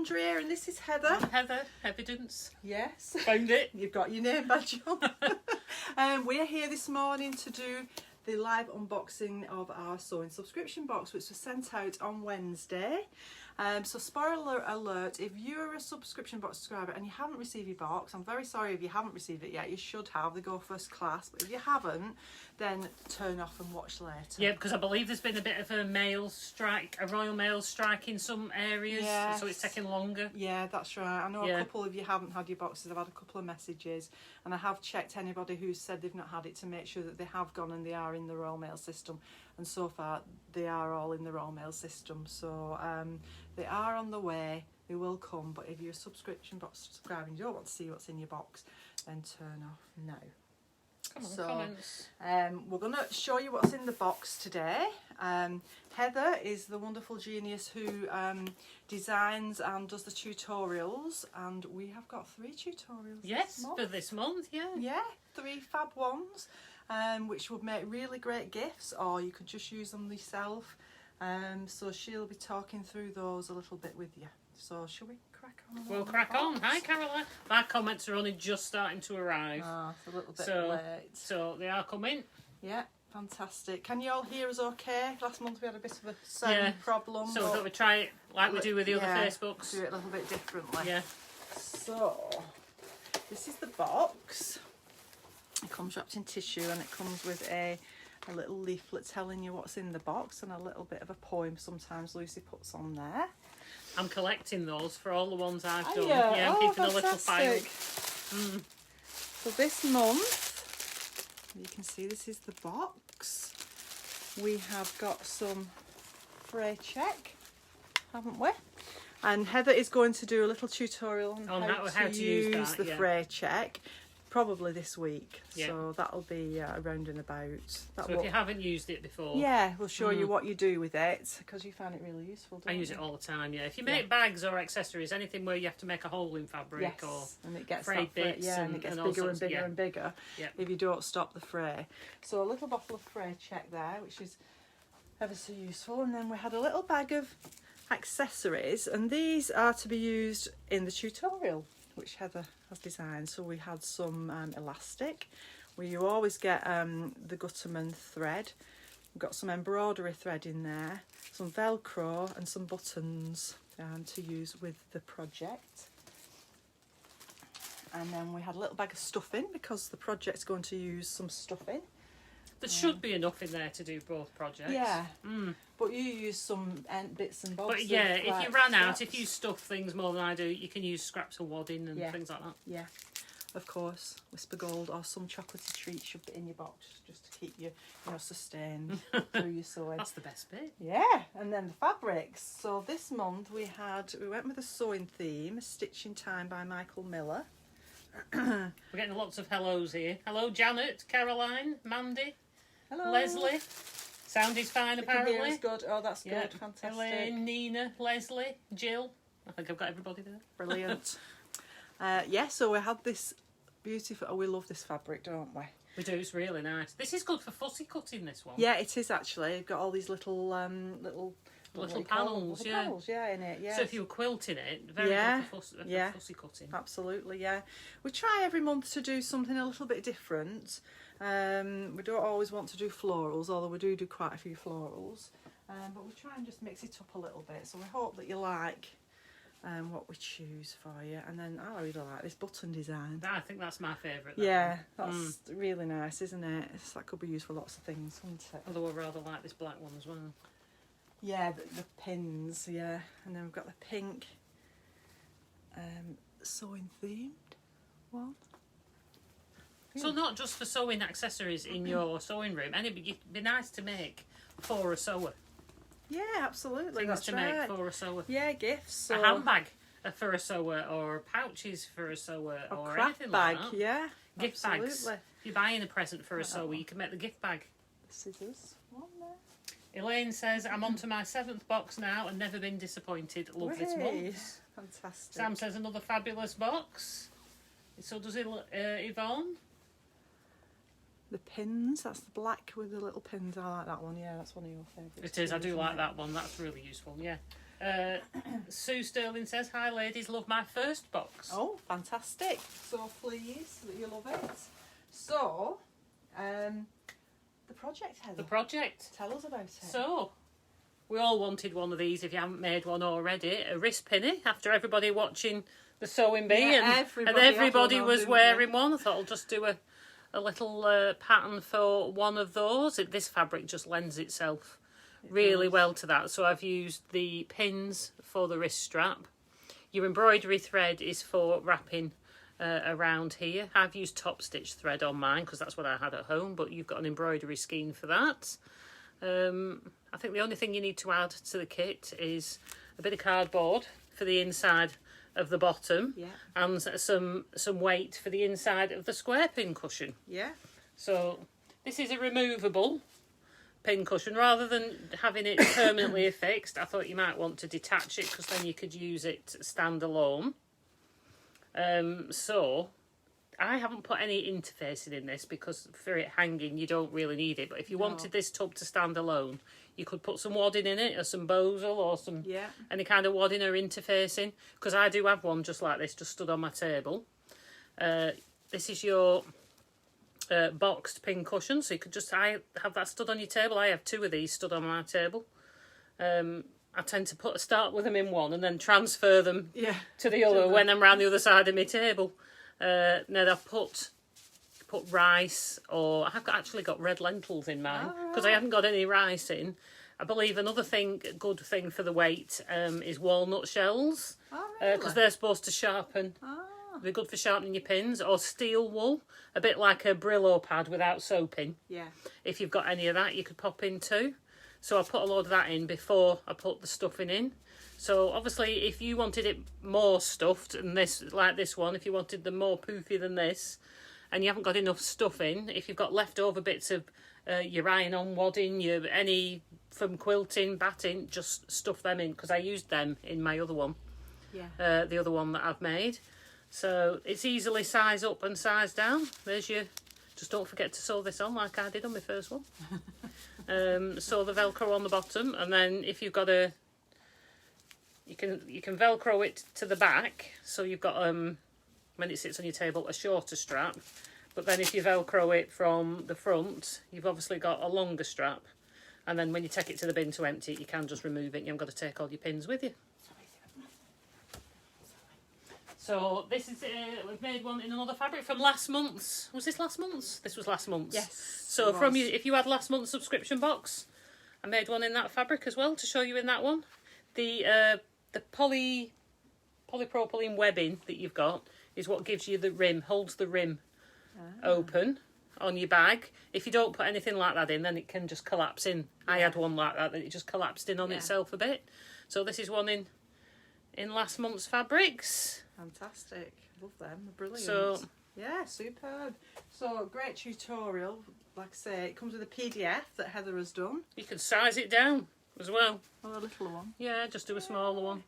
Andrea and this is Heather. I'm Heather, evidence. Yes. Found it. You've got your name badge on. We're here this morning to do the live unboxing of our sewing subscription box, which was sent out on Wednesday. So spoiler alert, if you're a subscription box subscriber and you haven't received your box, I'm very sorry if you haven't received it yet. You should have. They go first class. But if you haven't, then turn off and watch later. Yeah, because I believe there's been a bit of a mail strike, a Royal Mail strike in some areas, Yes. so it's taking longer. Yeah, that's right. I know a couple of you haven't had your boxes. I've had a couple of messages, and I have checked anybody who's said they've not had it to make sure that they have gone and they are in the Royal Mail system. And so far, they are all in the Royal Mail system. So they are on the way. They will come. But if you're a subscription box subscriber and you don't want to see what's in your box, then turn off now. Come on, So, comments. we're going to show you what's in the box today. Heather is the wonderful genius who designs and does the tutorials, and we have got 3 tutorials. Yes, for this month, yeah. Yeah, 3 fab ones, which would make really great gifts, or you could just use them yourself. So she'll be talking through those a little bit with you. So shall we crack on? We'll crack on. Hi, Caroline. My comments are only just starting to arrive. Ah, it's a little bit late. So they are coming. Yeah, fantastic. Can you all hear us okay? Last month we had a bit of a sound problem. So we thought we'd try it like we do with the other Facebooks. Do it a little bit differently. Yeah. So, this is the box. It comes wrapped in tissue and it comes with a little leaflet telling you what's in the box and a little bit of a poem sometimes Lucy puts on there. I'm collecting those for all the ones I've done. Yeah, Yeah, I'm keeping a little file. So this month, you can see this is the box. We have got some fray check, haven't we? And Heather is going to do a little tutorial on how to use the fray check. Probably this week, so that'll be around and about. So if you haven't used it before, we'll show you what you do with it, because you find it really useful, don't you? I use it all the time, yeah. If you make bags or accessories, anything where you have to make a hole in fabric or and it gets frayed bits, and it gets bigger and bigger and bigger if you don't stop the fray. So a little bottle of fray check there, which is ever so useful, and then we had a little bag of accessories, and these are to be used in the tutorial which Heather has designed. So we had some elastic, where you always get the Gutterman thread. We've got some embroidery thread in there, some Velcro and some buttons to use with the project. And then we had a little bag of stuffing, because the project's going to use some stuffing. There should be enough in there to do both projects. Yeah, but you use some bits and bobs. But yeah, if you ran out, if you stuff things more than I do, you can use scraps of wadding and things like that. Yeah, of course, Whisper Gold or some chocolatey treat shoved in your box just to keep you, sustained through your sewing. That's the best bit. Yeah, and then the fabrics. So this month we went with a sewing theme, A Stitch in Time by Michael Miller. We're getting lots of hellos here. Hello, Janet, Caroline, Mandy. Hello. Leslie. Sound is fine, apparently. Is good. Oh, that's good. Fantastic. Elaine, Nina, Leslie, Jill. I think I've got everybody there. Brilliant. So we had this beautiful... Oh, we love this fabric, don't we? We do. It's really nice. This is good for fussy cutting, this one. Yeah, it is actually. You've got all these little panels, panels, in it. Yeah. So if you were quilting it, very good for fussy cutting. Absolutely, yeah. We try every month to do something a little bit different. We don't always want to do florals, although we do quite a few florals. But we try and just mix it up a little bit. So we hope that you like what we choose for you. And then I really like this button design. I think that's my favourite. That's really nice, isn't it? That could be used for lots of things, wouldn't it? Although I rather like this black one as well. Yeah, the pins, and then we've got the pink sewing themed one. So not just for sewing accessories in your sewing room, it'd be nice to make for a sewer. Yeah, absolutely. Things to make for a sewer. Yeah, gifts. So. A handbag for a sewer, or pouches for a sewer, or anything bag, like that. Yeah, gift bags. If you're buying a present for a sewer, you can make the gift bag. Scissors. One there. Elaine says, I'm on to my 7th box now and never been disappointed. Love this month. Fantastic. Sam says, another fabulous box. So does Yvonne. The pins, that's the black with the little pins. I like that one. Yeah, that's one of your favourites. It is. I do like that one. That's really useful. Yeah. Sue Sterling says, "Hi ladies, love my first box." Oh, fantastic. So pleased that you love it. So, the project, Heather. The project. Tell us about it. So, we all wanted one of these if you haven't made one already. A wrist pinny after everybody watching the sewing bee, yeah, and everybody was wearing one. I thought I'll just do a little pattern for one of those. This fabric just lends itself really well to that. So I've used the pins for the wrist strap. Your embroidery thread is for wrapping around here. I've used top stitch thread on mine because that's what I had at home, but you've got an embroidery skein for that. I think the only thing you need to add to the kit is a bit of cardboard for the inside of the bottom, and some weight for the inside of the square pin cushion. So this is a removable pin cushion. Rather than having it permanently affixed, I thought you might want to detach it because then you could use it standalone. So I haven't put any interfacing in this because for it hanging you don't really need it, but if you wanted this tub to stand alone, you could put some wadding in it, or some bosal, or some any kind of wadding or interfacing, because I do have one just like this, just stood on my table. This is your boxed pin cushion, so you could just have that stood on your table. I have 2 of these stood on my table. I tend to start with them in one and then transfer them to the other when I'm round the other side of my table. Now I've put rice, or I've actually got red lentils in mine because I haven't got any rice in. I believe another good thing for the weight is walnut shells, because they're supposed to sharpen. They're good for sharpening your pins. Or steel wool, a bit like a Brillo pad without soaping. If you've got any of that, you could pop in too. So I put a load of that in before I put the stuffing in. So obviously if you wanted it more stuffed, and like this one, if you wanted them more poofy than this, and you haven't got enough stuffing, if you've got leftover bits of your iron-on wadding, any from quilting, batting, just stuff them in, because I used them in my other one, the other one that I've made. So it's easily size up and size down. There's your... Just don't forget to sew this on like I did on my first one. Sew the Velcro on the bottom, and then if you've got you can Velcro it to the back, so you've got when it sits on your table a shorter strap, but then if you Velcro it from the front, you've obviously got a longer strap, and then when you take it to the bin to empty it, you can just remove it. You haven't got to take all your pins with you. So this is we've made one in another fabric from last month's. Was this last month's? This was last month's. Yes. So if you had last month's subscription box, I made one in that fabric as well to show you in that one. The polypropylene webbing that you've got is what gives you the rim, holds the rim open on your bag. If you don't put anything like that in, then it can just collapse in. I had one like that it just collapsed in on itself a bit. So this is one in last month's fabrics. Fantastic. Love them. They're brilliant. So yeah, superb. So great tutorial. Like I say, it comes with a PDF that Heather has done. You can size it down as well. Oh, a little one. Yeah, just do a smaller one.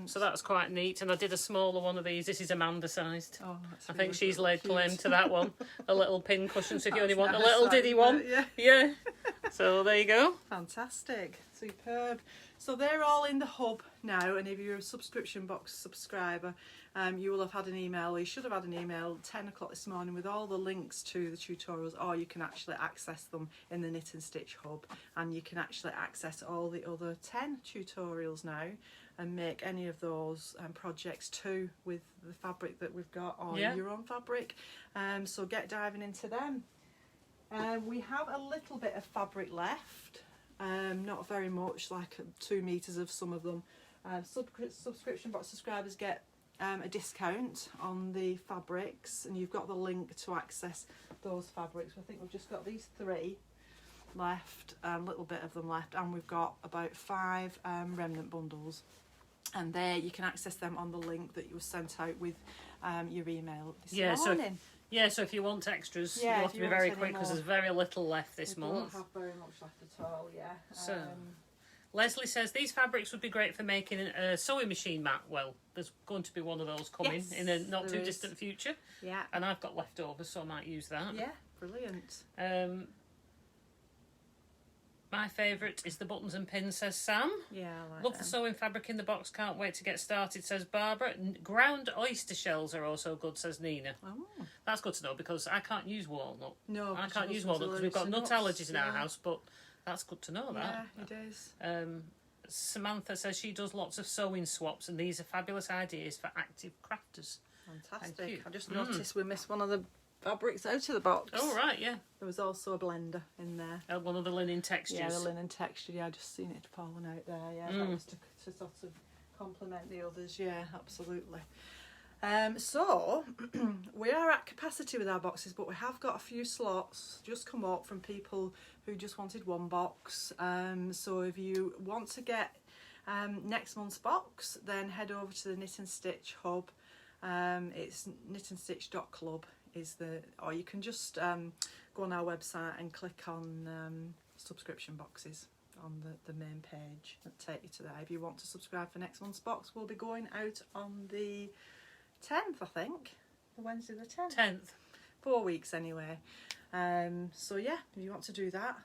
So that's quite neat. And I did a smaller one of these. This is Amanda sized. Oh, that's I think really she's laid claim to that one. A little pin cushion, so if you only want nice, a little diddy one. Yeah. So there you go. Fantastic. Superb. So they're all in the hub now, and if you're a subscription box subscriber, you will have had an email, or you should have had an email at 10 o'clock this morning with all the links to the tutorials, or you can actually access them in the Knit and Stitch hub, and you can actually access all the other 10 tutorials now and make any of those projects too with the fabric that we've got, or your own fabric. So get diving into them. We have a little bit of fabric left. Not very much, like 2 meters of some of them. Subscription box subscribers get a discount on the fabrics, and you've got the link to access those fabrics. I think we've just got these 3 left, a little bit of them left, and we've got about 5 remnant bundles, and there you can access them on the link that you were sent out with your email this morning. So if you want extras, you have to be very quick because there's very little left this month. We don't have very much left at all, So, Leslie says, these fabrics would be great for making a sewing machine mat. Well, there's going to be one of those coming in a not too distant future. Yeah. And I've got leftovers, so I might use that. Yeah, brilliant. My favourite is the buttons and pins, says Sam. Yeah, I like Love them. the sewing fabric in the box. Can't wait to get started, says Barbara. Ground oyster shells are also good, says Nina. Oh. That's good to know because I can't use walnut. No, I can't use walnut because we've got nut allergies in our house, but that's good to know that. Yeah, it is. Samantha says she does lots of sewing swaps and these are fabulous ideas for active crafters. Fantastic. I just noticed we missed one of the fabrics out of the box. Oh, right, yeah. There was also a blender in there. One of the linen textures. Yeah, the linen texture. Yeah, I just seen it falling out there. Yeah, that was to sort of complement the others. Yeah, absolutely. So we are at capacity with our boxes, but we have got a few slots just come up from people who just wanted one box. So if you want to get next month's box, then head over to the Knit and Stitch hub. It's knitandstitch.club is or you can just go on our website and click on subscription boxes on the main page and take you to there. If you want to subscribe for next month's box, we'll be going out on the 10th, I think. The Wednesday the 10th. 10th. 4 weeks anyway. So yeah, if you want to do that,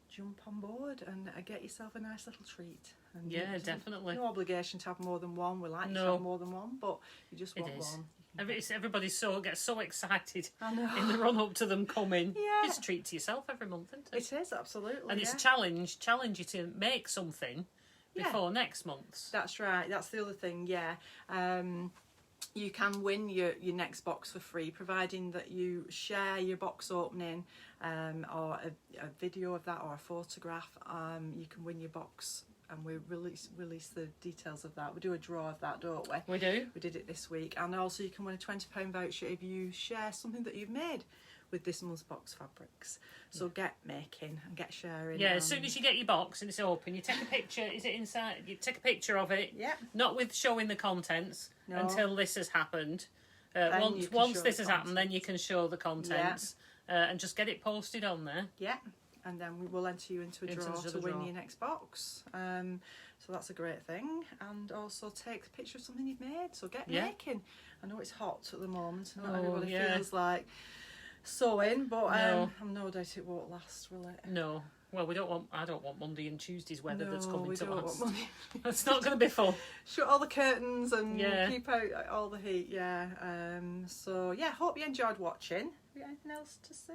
jump on board and get yourself a nice little treat. And yeah, definitely. No obligation to have more than one. We like to have more than one, but you just want one. Everybody gets so excited I know. in the run up to them coming. Yeah. It's a treat to yourself every month, isn't it? It is, absolutely. And it's a challenge you to make something before next month's. That's right. That's the other thing, yeah. You can win your next box for free, providing that you share your box opening or a video of that or a photograph. You can win your box, and we release the details of that. We do a draw of that, don't we? We do. We did it this week. And also you can win a £20 voucher if you share something that you've made with this month's box fabrics. So get making and get sharing. Yeah, as soon as you get your box and it's open, you take a picture. Is it inside? You take a picture of it. Yeah. Not with showing the contents until this has happened. Once this has happened, then you can show the contents and just get it posted on there. Yeah. And then we will enter you into a draw to win your next box. So that's a great thing. And also take a picture of something you've made. So get making. I know it's hot at the moment. Not everybody feels like sewing, but I'm no doubt it won't last, will it? No. Well, I don't want Monday and Tuesday's weather that's coming to last. Want It's not going to be fun. Shut all the curtains and keep out all the heat. Yeah. So yeah, hope you enjoyed watching. Have you got anything else to say,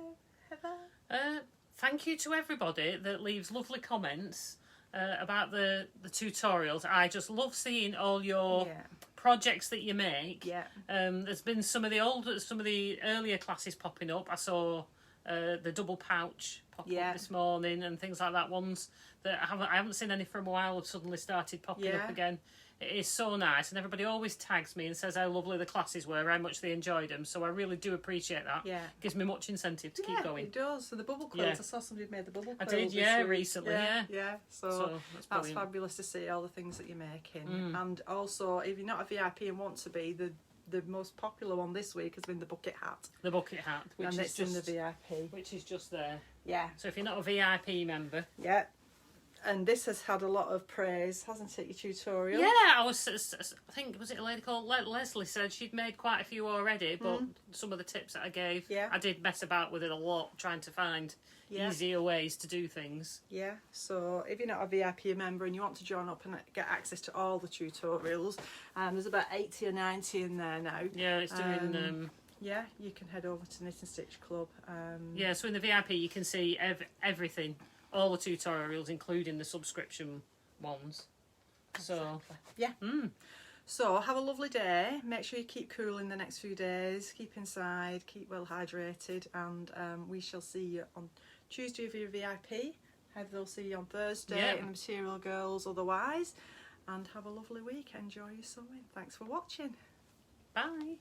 Heather? Thank you to everybody that leaves lovely comments about the tutorials. I just love seeing all your projects that you make. Yeah. There's been some of the earlier classes popping up. I saw the double pouch pop up this morning and things like that. Ones that I haven't seen any for a while have suddenly started popping up again. It is so nice, and everybody always tags me and says how lovely the classes were, how much they enjoyed them. So I really do appreciate that. Yeah, gives me much incentive to keep going. It does. So the bubble quilts, I saw somebody made the bubble quilt. I did, recently. Yeah. So that's fabulous to see all the things that you're making. And also, if you're not a VIP and want to be, the most popular one this week has been the bucket hat. The bucket hat, which is just in the VIP, which is just there. Yeah. So if you're not a VIP member, and this has had a lot of praise, hasn't it, your tutorial? Yeah, I think, was it a lady called Leslie said she'd made quite a few already, but some of the tips that I gave, I did mess about with it a lot, trying to find easier ways to do things. Yeah, so if you're not a VIP member and you want to join up and get access to all the tutorials, there's about 80 or 90 in there now. Yeah, it's doing... yeah, you can head over to Knit and Stitch Club. Yeah, so in the VIP you can see everything. All the tutorials, including the subscription ones. So, yeah. So, have a lovely day. Make sure you keep cool in the next few days. Keep inside, keep well hydrated, and we shall see you on Tuesday if you're a VIP. Heather will see you on Thursday, and the Material Girls otherwise. And have a lovely week. Enjoy your sewing. Thanks for watching. Bye.